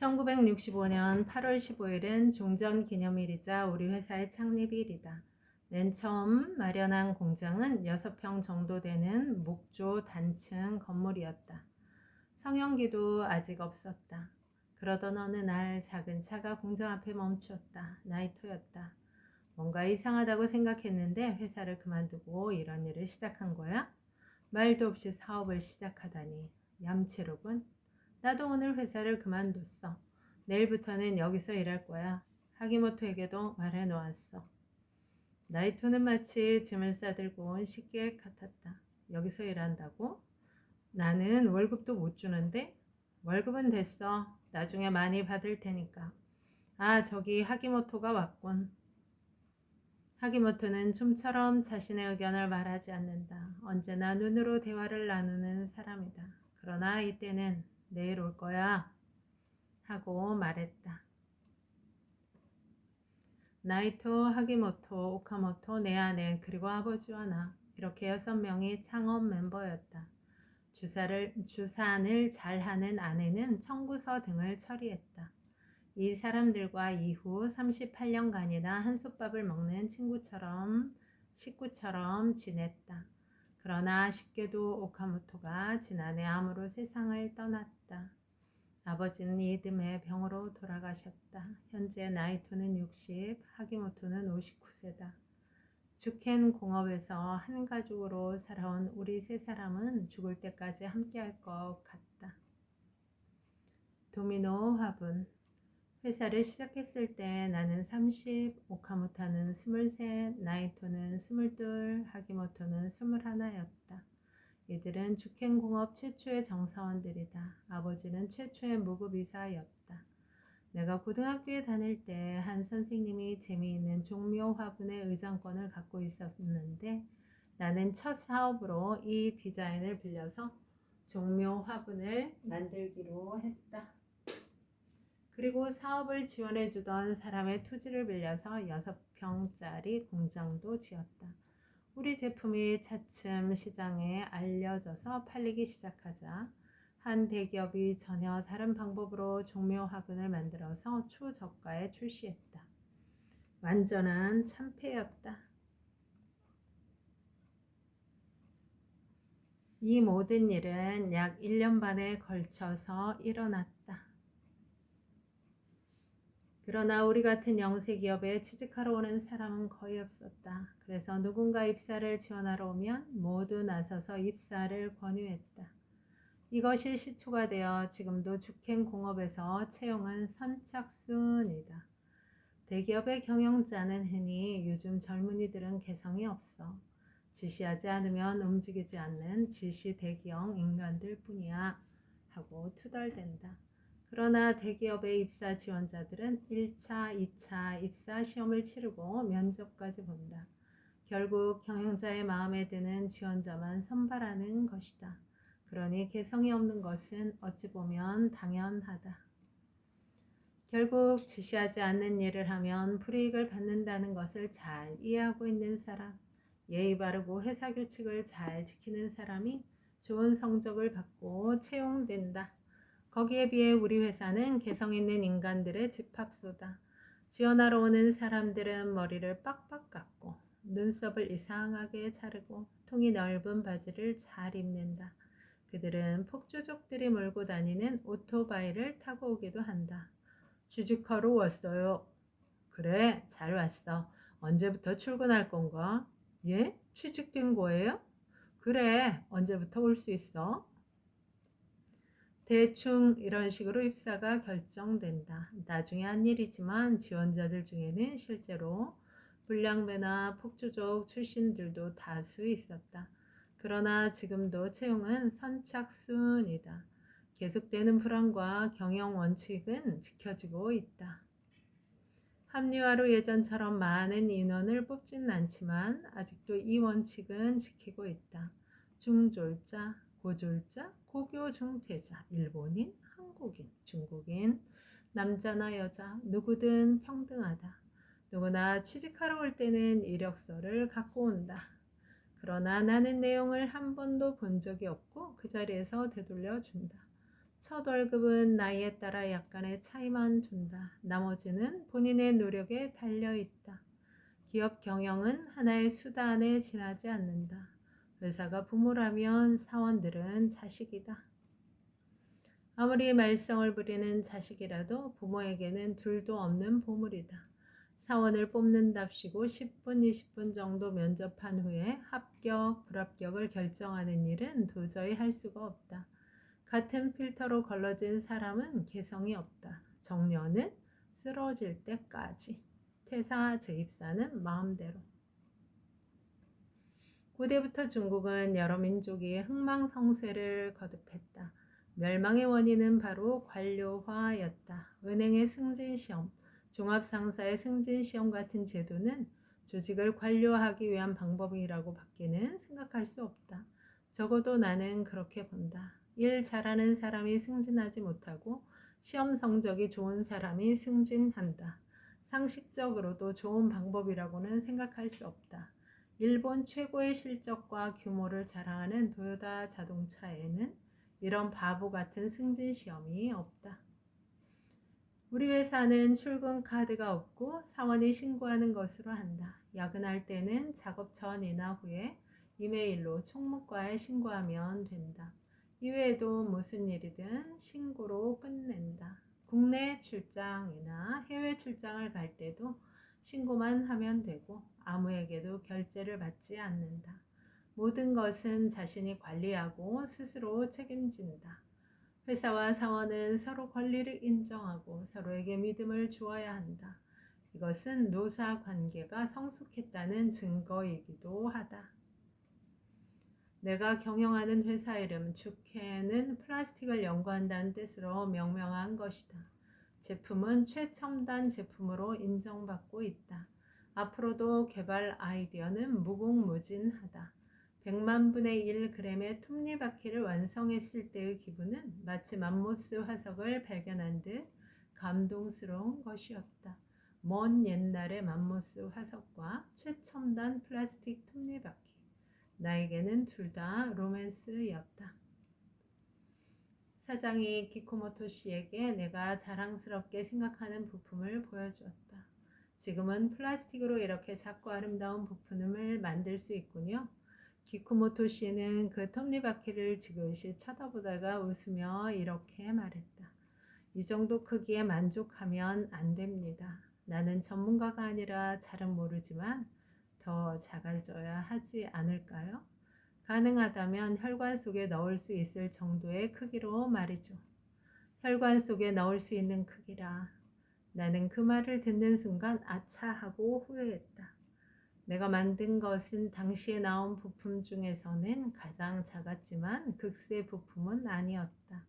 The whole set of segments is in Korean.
1965년 8월 15일은 종전기념일이자 우리 회사의 창립일이다. 맨 처음 마련한 공장은 6평 정도 되는 목조 단층 건물이었다. 성형기도 아직 없었다. 그러던 어느 날 작은 차가 공장 앞에 멈추었다. 나이토였다. 뭔가 이상하다고 생각했는데 회사를 그만두고 이런 일을 시작한 거야? 말도 없이 사업을 시작하다니 얌체로군. 나도 오늘 회사를 그만뒀어. 내일부터는 여기서 일할 거야. 하기모토에게도 말해놓았어. 나이토는 마치 짐을 싸들고 온 식객 같았다. 여기서 일한다고? 나는 월급도 못 주는데? 월급은 됐어. 나중에 많이 받을 테니까. 아, 저기 하기모토가 왔군. 하기모토는 좀처럼 자신의 의견을 말하지 않는다. 언제나 눈으로 대화를 나누는 사람이다. 그러나 이때는 내일 올 거야 하고 말했다. 나이토, 하기모토, 오카모토, 내 아내, 그리고 아버지와 나 이렇게 6명이 창업 멤버였다. 주산을 잘하는 아내는 청구서 등을 처리했다. 이 사람들과 이후 38년간이나 한솥밥을 먹는 식구처럼 지냈다. 그러나 아쉽게도 오카모토가 지난해 암으로 세상을 떠났다. 아버지는 이듬해 병으로 돌아가셨다. 현재 나이토는 60, 하기모토는 59세다. 주켄 공업에서 한 가족으로 살아온 우리 세 사람은 죽을 때까지 함께할 것 같다. 도미노 화분. 회사를 시작했을 때 나는 30, 오카모토는 23, 나이토는 22, 하기모토는 21였다. 이들은 주켄공업 최초의 정사원들이다. 아버지는 최초의 무급이사였다. 내가 고등학교에 다닐 때 한 선생님이 재미있는 종묘 화분의 의장권을 갖고 있었는데 나는 첫 사업으로 이 디자인을 빌려서 종묘 화분을 만들기로 했다. 그리고 사업을 지원해주던 사람의 토지를 빌려서 6평짜리 공장도 지었다. 우리 제품이 차츰 시장에 알려져서 팔리기 시작하자 한 대기업이 전혀 다른 방법으로 종묘 화분을 만들어서 초저가에 출시했다. 완전한 참패였다. 이 모든 일은 약 1년 반에 걸쳐서 일어났다. 그러나 우리 같은 영세기업에 취직하러 오는 사람은 거의 없었다. 그래서 누군가 입사를 지원하러 오면 모두 나서서 입사를 권유했다. 이것이 시초가 되어 지금도 주켄공업에서 채용은 선착순이다. 대기업의 경영자는 흔히 요즘 젊은이들은 개성이 없어. 지시하지 않으면 움직이지 않는 지시대기형 인간들 뿐이야 하고 투덜댄다. 그러나 대기업의 입사 지원자들은 1차, 2차 입사 시험을 치르고 면접까지 본다. 결국 경영자의 마음에 드는 지원자만 선발하는 것이다. 그러니 개성이 없는 것은 어찌 보면 당연하다. 결국 지시하지 않는 일을 하면 불이익을 받는다는 것을 잘 이해하고 있는 사람, 예의 바르고 회사 규칙을 잘 지키는 사람이 좋은 성적을 받고 채용된다. 거기에 비해 우리 회사는 개성 있는 인간들의 집합소다. 지원하러 오는 사람들은 머리를 빡빡 깎고 눈썹을 이상하게 자르고 통이 넓은 바지를 잘 입는다. 그들은 폭주족들이 몰고 다니는 오토바이를 타고 오기도 한다. 취직하러 왔어요. 그래, 잘 왔어. 언제부터 출근할 건가? 예? 취직된 거예요? 그래, 언제부터 올 수 있어? 대충 이런 식으로 입사가 결정된다. 나중에 한 일이지만 지원자들 중에는 실제로 불량배나 폭주족 출신들도 다수 있었다. 그러나 지금도 채용은 선착순이다. 계속되는 불안과 경영 원칙은 지켜지고 있다. 합리화로 예전처럼 많은 인원을 뽑지는 않지만 아직도 이 원칙은 지키고 있다. 중졸자, 고졸자, 고교중퇴자, 일본인, 한국인, 중국인, 남자나 여자 누구든 평등하다. 누구나 취직하러 올 때는 이력서를 갖고 온다. 그러나 나는 내용을 한 번도 본 적이 없고 그 자리에서 되돌려 준다. 첫 월급은 나이에 따라 약간의 차이만 둔다. 나머지는 본인의 노력에 달려 있다. 기업 경영은 하나의 수단에 지나지 않는다. 회사가 부모라면 사원들은 자식이다. 아무리 말썽을 부리는 자식이라도 부모에게는 둘도 없는 보물이다. 사원을 뽑는답시고 10분, 20분 정도 면접한 후에 합격, 불합격을 결정하는 일은 도저히 할 수가 없다. 같은 필터로 걸러진 사람은 개성이 없다. 정년은 쓰러질 때까지. 퇴사, 재입사는 마음대로. 고대부터 중국은 여러 민족이 흥망성쇠를 거듭했다. 멸망의 원인은 바로 관료화였다. 은행의 승진시험, 종합상사의 승진시험 같은 제도는 조직을 관료화하기 위한 방법이라고 밖에는 생각할 수 없다. 적어도 나는 그렇게 본다. 일 잘하는 사람이 승진하지 못하고 시험 성적이 좋은 사람이 승진한다. 상식적으로도 좋은 방법이라고는 생각할 수 없다. 일본 최고의 실적과 규모를 자랑하는 도요타 자동차에는 이런 바보 같은 승진 시험이 없다. 우리 회사는 출근 카드가 없고 사원이 신고하는 것으로 한다. 야근할 때는 작업 전이나 후에 이메일로 총무과에 신고하면 된다. 이외에도 무슨 일이든 신고로 끝낸다. 국내 출장이나 해외 출장을 갈 때도 신고만 하면 되고 아무에게도 결제를 받지 않는다. 모든 것은 자신이 관리하고 스스로 책임진다. 회사와 사원은 서로 권리를 인정하고 서로에게 믿음을 주어야 한다. 이것은 노사 관계가 성숙했다는 증거이기도 하다. 내가 경영하는 회사 이름 주케는 플라스틱을 연구한다는 뜻으로 명명한 것이다. 제품은 최첨단 제품으로 인정받고 있다. 앞으로도 개발 아이디어는 무궁무진하다. 100만 분의 1g의 톱니바퀴를 완성했을 때의 기분은 마치 맘모스 화석을 발견한 듯 감동스러운 것이었다. 먼 옛날의 맘모스 화석과 최첨단 플라스틱 톱니바퀴. 나에게는 둘 다 로맨스였다. 사장이 기코모토 씨에게 내가 자랑스럽게 생각하는 부품을 보여주었다. 지금은 플라스틱으로 이렇게 작고 아름다운 부품을 만들 수 있군요. 기코모토 씨는 그 톱니바퀴를 지그시 쳐다보다가 웃으며 이렇게 말했다. 이 정도 크기에 만족하면 안 됩니다. 나는 전문가가 아니라 잘은 모르지만 더 작아져야 하지 않을까요? 가능하다면 혈관 속에 넣을 수 있을 정도의 크기로 말이죠. 혈관 속에 넣을 수 있는 크기라. 나는 그 말을 듣는 순간 아차 하고 후회했다. 내가 만든 것은 당시에 나온 부품 중에서는 가장 작았지만 극세 부품은 아니었다.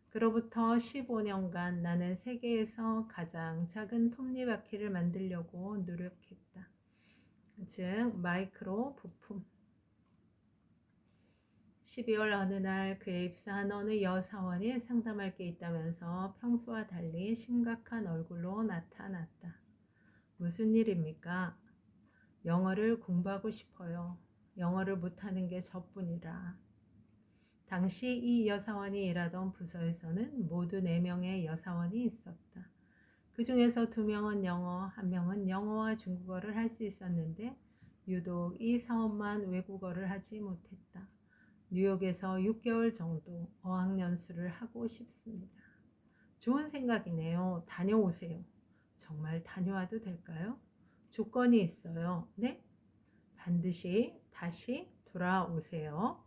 그로부터 15년간 나는 세계에서 가장 작은 톱니바퀴를 만들려고 노력했다. 즉 마이크로 부품. 12월 어느 날 그에 입사한 어느 여사원이 상담할 게 있다면서 평소와 달리 심각한 얼굴로 나타났다. 무슨 일입니까? 영어를 공부하고 싶어요. 영어를 못하는 게 저뿐이라. 당시 이 여사원이 일하던 부서에서는 모두 4명의 여사원이 있었다. 그 중에서 2명은 영어, 1명은 영어와 중국어를 할 수 있었는데 유독 이 사원만 외국어를 하지 못했다. 뉴욕에서 6개월 정도 어학연수를 하고 싶습니다. 좋은 생각이네요. 다녀오세요. 정말 다녀와도 될까요? 조건이 있어요. 네? 반드시 다시 돌아오세요.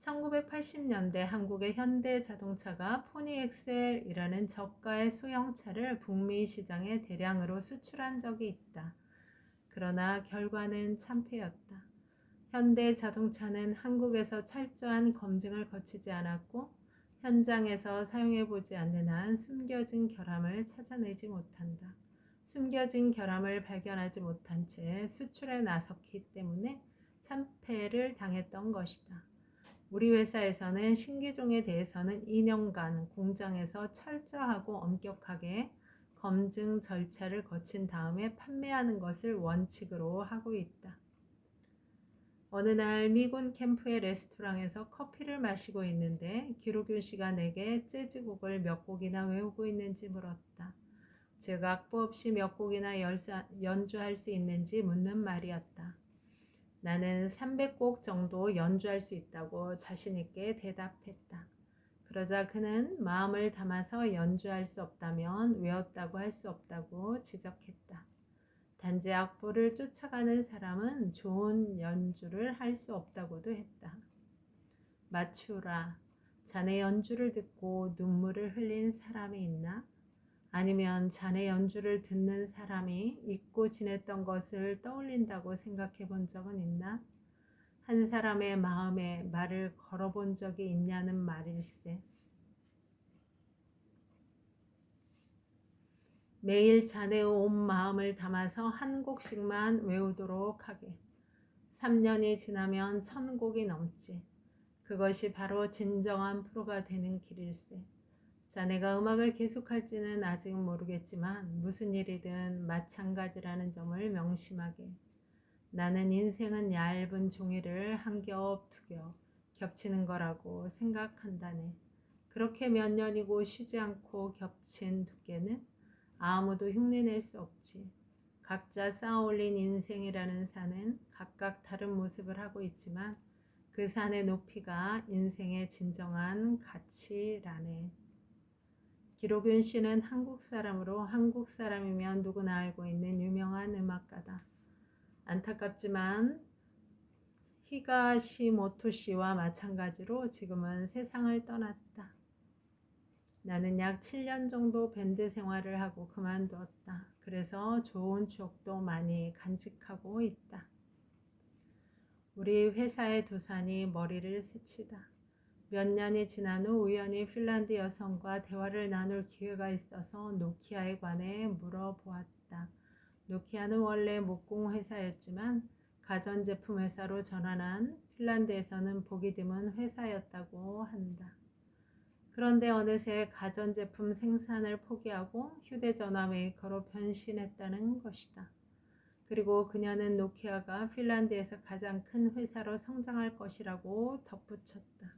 1980년대 한국의 현대자동차가 포니엑셀이라는 저가의 소형차를 북미 시장에 대량으로 수출한 적이 있다. 그러나 결과는 참패였다. 현대자동차는 한국에서 철저한 검증을 거치지 않았고 현장에서 사용해보지 않는 한 숨겨진 결함을 찾아내지 못한다. 숨겨진 결함을 발견하지 못한 채 수출에 나섰기 때문에 참패를 당했던 것이다. 우리 회사에서는 신기종에 대해서는 2년간 공장에서 철저하고 엄격하게 검증 절차를 거친 다음에 판매하는 것을 원칙으로 하고 있다. 어느 날 미군 캠프의 레스토랑에서 커피를 마시고 있는데 기록윤 씨가 내게 재즈곡을 몇 곡이나 외우고 있는지 물었다. 즉 악보 없이 몇 곡이나 연주할 수 있는지 묻는 말이었다. 나는 300곡 정도 연주할 수 있다고 자신 있게 대답했다. 그러자 그는 마음을 담아서 연주할 수 없다면 외웠다고 할 수 없다고 지적했다. 단지 악보를 쫓아가는 사람은 좋은 연주를 할 수 없다고도 했다. 마추라, 자네 연주를 듣고 눈물을 흘린 사람이 있나? 아니면 자네 연주를 듣는 사람이 잊고 지냈던 것을 떠올린다고 생각해 본 적은 있나? 한 사람의 마음에 말을 걸어본 적이 있냐는 말일세. 매일 자네의 온 마음을 담아서 한 곡씩만 외우도록 하게. 3년이 지나면 1000곡이 넘지. 그것이 바로 진정한 프로가 되는 길일세. 자네가 음악을 계속할지는 아직 모르겠지만 무슨 일이든 마찬가지라는 점을 명심하게. 나는 인생은 얇은 종이를 한 겹, 두 겹 겹치는 거라고 생각한다네. 그렇게 몇 년이고 쉬지 않고 겹친 두께는 아무도 흉내낼 수 없지. 각자 쌓아올린 인생이라는 산은 각각 다른 모습을 하고 있지만 그 산의 높이가 인생의 진정한 가치라네. 기록윤 씨는 한국 사람으로 한국 사람이면 누구나 알고 있는 유명한 음악가다. 안타깝지만 히가시모토 씨와 마찬가지로 지금은 세상을 떠났다. 나는 약 7년 정도 밴드 생활을 하고 그만두었다. 그래서 좋은 추억도 많이 간직하고 있다. 우리 회사의 도산이 머리를 스치다. 몇 년이 지난 후 우연히 핀란드 여성과 대화를 나눌 기회가 있어서 노키아에 관해 물어보았다. 노키아는 원래 목공 회사였지만 가전제품 회사로 전환한 핀란드에서는 보기 드문 회사였다고 한다. 그런데 어느새 가전제품 생산을 포기하고 휴대전화 메이커로 변신했다는 것이다. 그리고 그녀는 노키아가 핀란드에서 가장 큰 회사로 성장할 것이라고 덧붙였다.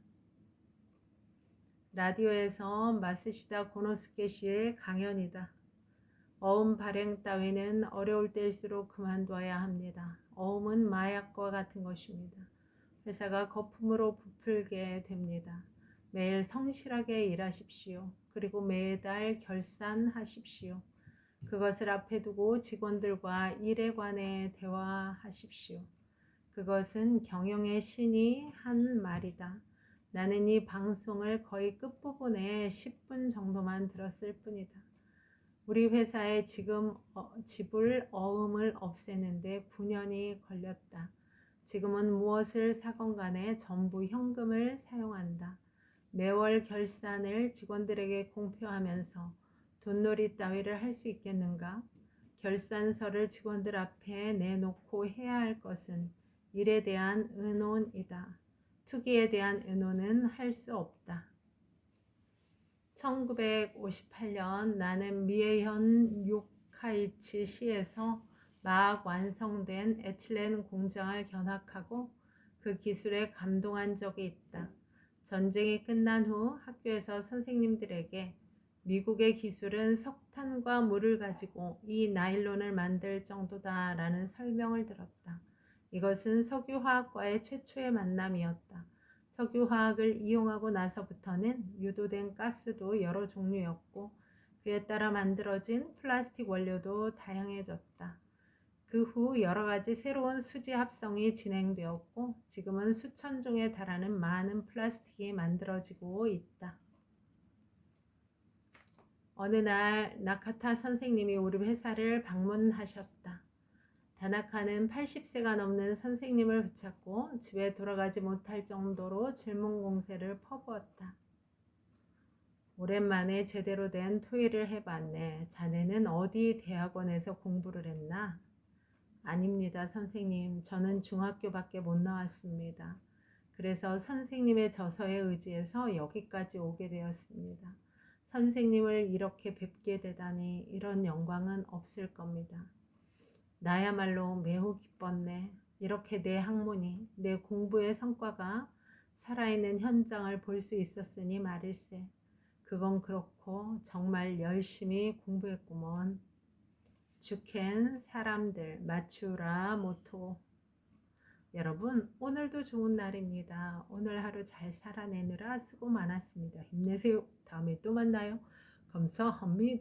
라디오에서 마쓰시다 고노스케 씨의 강연이다. 어음 발행 따위는 어려울 때일수록 그만둬야 합니다. 어음은 마약과 같은 것입니다. 회사가 거품으로 부풀게 됩니다. 매일 성실하게 일하십시오. 그리고 매달 결산하십시오. 그것을 앞에 두고 직원들과 일에 관해 대화하십시오. 그것은 경영의 신이 한 말이다. 나는 이 방송을 거의 끝부분에 10분 정도만 들었을 뿐이다. 우리 회사에 지금 지불 어음을 없애는데 9년이 걸렸다. 지금은 무엇을 사건 간에 전부 현금을 사용한다. 매월 결산을 직원들에게 공표하면서 돈놀이 따위를 할 수 있겠는가? 결산서를 직원들 앞에 내놓고 해야 할 것은 일에 대한 의논이다. 투기에 대한 의논은 할 수 없다. 1958년 나는 미에현 요카이치 시에서 막 완성된 에틸렌 공장을 견학하고 그 기술에 감동한 적이 있다. 전쟁이 끝난 후 학교에서 선생님들에게 미국의 기술은 석탄과 물을 가지고 이 나일론을 만들 정도다 라는 설명을 들었다. 이것은 석유화학과의 최초의 만남이었다. 석유화학을 이용하고 나서부터는 유도된 가스도 여러 종류였고 그에 따라 만들어진 플라스틱 원료도 다양해졌다. 그 후 여러 가지 새로운 수지 합성이 진행되었고 지금은 수천 종에 달하는 많은 플라스틱이 만들어지고 있다. 어느 날 나카타 선생님이 우리 회사를 방문하셨다. 다나카는 80세가 넘는 선생님을 붙잡고 집에 돌아가지 못할 정도로 질문 공세를 퍼부었다. 오랜만에 제대로 된 토의를 해봤네. 자네는 어디 대학원에서 공부를 했나? 아닙니다, 선생님. 저는 중학교밖에 못 나왔습니다. 그래서 선생님의 저서에 의지해서 여기까지 오게 되었습니다. 선생님을 이렇게 뵙게 되다니 이런 영광은 없을 겁니다. 나야말로 매우 기뻤네. 이렇게 내 학문이, 내 공부의 성과가 살아있는 현장을 볼 수 있었으니 말일세. 그건 그렇고 정말 열심히 공부했구먼. 주켄 사람들 마추라 모토. 여러분, 오늘도 좋은 날입니다. 오늘 하루 잘 살아내느라 수고 많았습니다. 힘내세요. 다음에 또 만나요. 감사합니다.